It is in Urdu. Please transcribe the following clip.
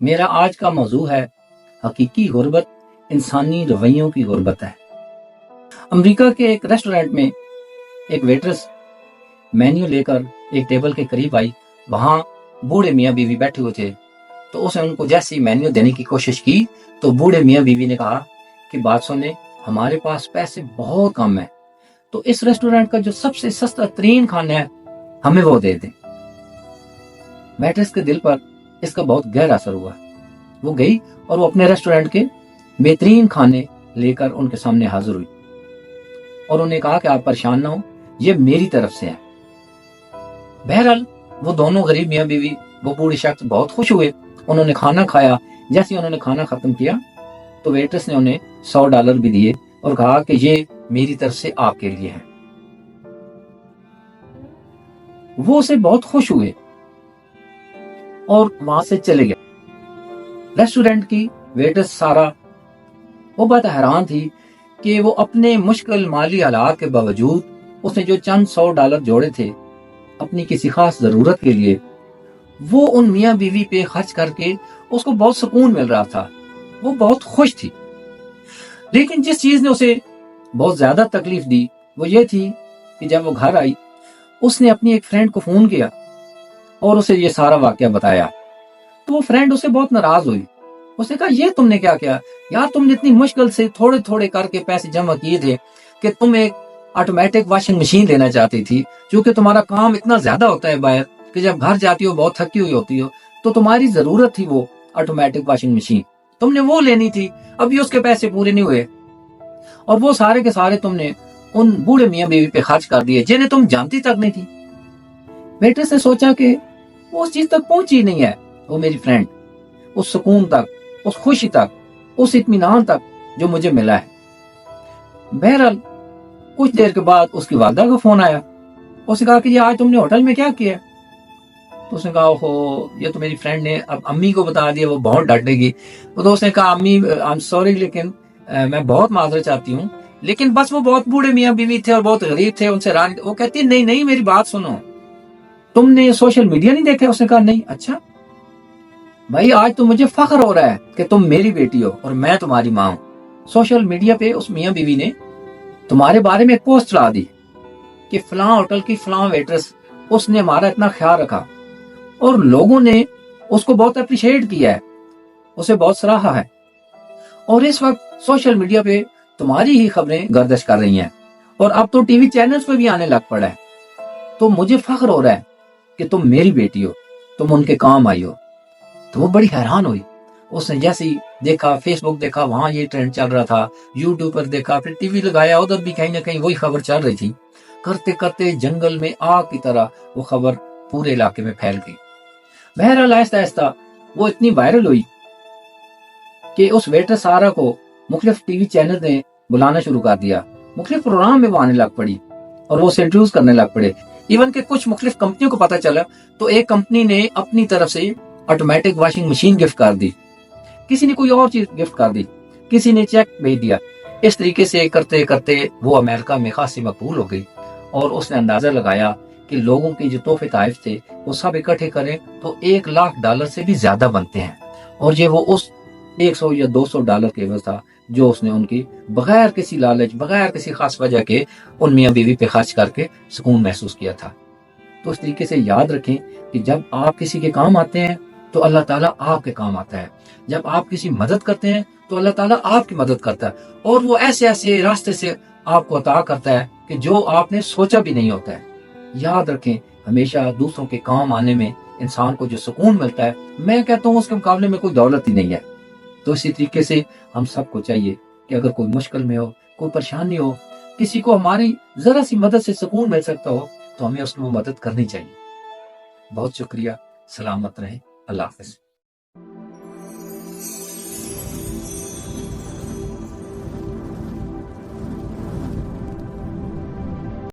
میرا آج کا موضوع ہے حقیقی غربت انسانی رویوں کی غربت ہے۔ امریکہ کے ایک ریسٹورینٹ میں ایک ویٹرس مینیو لے کر ایک ٹیبل کے قریب آئی۔ وہاں بوڑھے میاں بیوی بیٹھے ہوئے تھے، تو اس نے ان کو جیسے مینیو دینے کی کوشش کی تو بوڑھے میاں بیوی نے کہا کہ بات سنیں، ہمارے پاس پیسے بہت کم ہیں، تو اس ریسٹورینٹ کا جو سب سے سستا ترین کھانا ہے ہمیں وہ دے دیں۔ ویٹرس کے دل پر اس کا بہت گہرا اثر ہوا۔ وہ گئی اور وہ اپنے ریسٹورینٹ کے بہترین کھانے لے کر ان کے سامنے حاضر ہوئی اور انہیں کہا کہ آپ پریشان نہ ہو، یہ میری طرف سے ہے۔ بہرحال وہ دونوں غریب میاں بیوی، وہ بوڑھے شخص بہت خوش ہوئے۔ انہوں نے کھانا کھایا۔ جیسے انہوں نے کھانا ختم کیا تو ویٹرس نے انہیں $100 بھی دیے اور کہا کہ یہ میری طرف سے آپ کے لیے ہے۔ وہ اسے بہت خوش ہوئے اور وہاں سے چلے گئے۔ ریسٹورینٹ کی ویٹرس سارا وہ بہت حیران تھی کہ وہ اپنے مشکل مالی حالات کے باوجود اس نے جو چند $100 جوڑے تھے اپنی کسی خاص ضرورت کے لیے، وہ ان میاں بیوی پہ خرچ کر کے اس کو بہت سکون مل رہا تھا، وہ بہت خوش تھی۔ لیکن جس چیز نے اسے بہت زیادہ تکلیف دی وہ یہ تھی کہ جب وہ گھر آئی اس نے اپنی ایک فرینڈ کو فون کیا اور اسے یہ سارا واقعہ بتایا، تو وہ فرینڈ اسے بہت ناراض ہوئی۔ اس نے کہا یہ تم نے کیا کیا یار، تم نے اتنی مشکل سے تھوڑے تھوڑے کر کے پیسے جمع کیے تھے کہ تم ایک آٹومیٹک واشنگ مشین لینا چاہتی تھی، چونکہ تمہارا کام اتنا زیادہ ہوتا ہے باہر کہ جب گھر جاتی ہو بہت تھکی ہوئی ہوتی ہو، تو تمہاری ضرورت تھی وہ آٹومیٹک واشنگ مشین، تم نے وہ لینی تھی، ابھی اس کے پیسے پورے نہیں ہوئے اور وہ سارے کے سارے تم نے ان بوڑھے میاں بیوی پہ خرچ کر دیے جنہیں تم جانتی تک نہیں تھی۔ ویٹرس نے سوچا کہ وہ اس چیز تک پہنچی نہیں ہے، وہ میری فرینڈ، اس سکون تک، اس خوشی تک، اس اطمینان تک جو مجھے ملا ہے۔ بہرحال کچھ دیر کے بعد اس کی والدہ کا فون آیا۔ اس نے کہا کہ یہ آج تم نے ہوٹل میں کیا کیا؟ تو اس نے کہا اوہو، یہ تو میری فرینڈ نے اب امی کو بتا دیا، وہ بہت ڈانٹے گی۔ تو اس نے کہا امی I'm sorry، لیکن میں بہت معذرت چاہتی ہوں، لیکن بس وہ بہت بوڑھے میاں بیوی تھے اور بہت غریب تھے، ان سے ران۔ وہ کہتی نہیں نہیں میری بات سنو، تم نے سوشل میڈیا نہیں دیکھا؟ اس نے کہا نہیں۔ اچھا بھائی، آج تو مجھے فخر ہو رہا ہے کہ تم میری بیٹی ہو اور میں تمہاری ماں ہوں۔ سوشل میڈیا پہ اس میاں بیوی نے تمہارے بارے میں ایک پوسٹ لا دی کہ فلاں ہوٹل کی فلاں ویٹرس، اس نے ہمارا اتنا خیال رکھا اور لوگوں نے اس کو بہت اپریشیٹ کیا ہے، اسے بہت سراہا ہے، اور اس وقت سوشل میڈیا پہ تمہاری ہی خبریں گردش کر رہی ہیں اور اب تو ٹی وی چینلز پہ بھی آنے لگ پڑا ہے۔ تو مجھے فخر ہو رہا ہے کہ تم میری بیٹی ہو، تم ان کے کام آئی ہو۔ تو وہ بڑی حیران ہوئی۔ اس نے جیسے ہی دیکھا، فیس بک دیکھا، وہاں یہ ٹرینڈ چل رہا تھا، یوٹیوب پر دیکھا، پھر ٹی وی لگایا، ادھر بھی کہیں نہ کہیں وہی خبر چل رہی تھی۔ کرتے کرتے جنگل میں آگ کی طرح وہ خبر پورے علاقے میں پھیل گئی۔ بہرحال آہستہ آہستہ وہ اتنی وائرل ہوئی کہ اس ویٹر سارا کو مختلف ٹی وی چینل نے بلانا شروع کر دیا، مختلف پروگرام میں وہ آنے لگ پڑی اور وہ اسے انٹروڈیوس کرنے لگ پڑے۔ ایون کہ کچھ مختلف کمپنیوں کو پتہ چلا تو ایک کمپنی نے اپنی طرف سے آٹومیٹک واشنگ مشین گفٹ کر دی، کسی نے کوئی اور چیز گفٹ کر دی، کسی نے چیک بھیج دیا۔ اس طریقے سے کرتے کرتے وہ امریکہ میں خاصی مقبول ہو گئی اور اس نے اندازہ لگایا کہ لوگوں کے جو تحفے تحائف تھے وہ سب اکٹھے کریں تو $1,00,000 سے بھی زیادہ بنتے ہیں، اور یہ وہ اس $100 یا $200 کے عوض تھا جو اس نے ان کی بغیر کسی لالچ، بغیر کسی خاص وجہ کے ان میاں بیوی پہ خرچ کر کے سکون محسوس کیا تھا۔ تو اس طریقے سے یاد رکھیں کہ جب آپ کسی کے کام آتے ہیں تو اللہ تعالیٰ آپ کے کام آتا ہے، جب آپ کسی مدد کرتے ہیں تو اللہ تعالیٰ آپ کی مدد کرتا ہے، اور وہ ایسے ایسے راستے سے آپ کو عطا کرتا ہے کہ جو آپ نے سوچا بھی نہیں ہوتا ہے۔ یاد رکھیں، ہمیشہ دوسروں کے کام آنے میں انسان کو جو سکون ملتا ہے، میں کہتا ہوں اس کے مقابلے میں کوئی دولت ہی نہیں ہے۔ تو اسی طریقے سے ہم سب کو چاہیے کہ اگر کوئی مشکل میں ہو، کوئی پریشانی ہو، کسی کو ہماری ذرا سی مدد سے سکون مل سکتا ہو تو ہمیں اس کی وہ مدد کرنی چاہیے۔ بہت شکریہ، سلامت رہیں، اللہ حافظ۔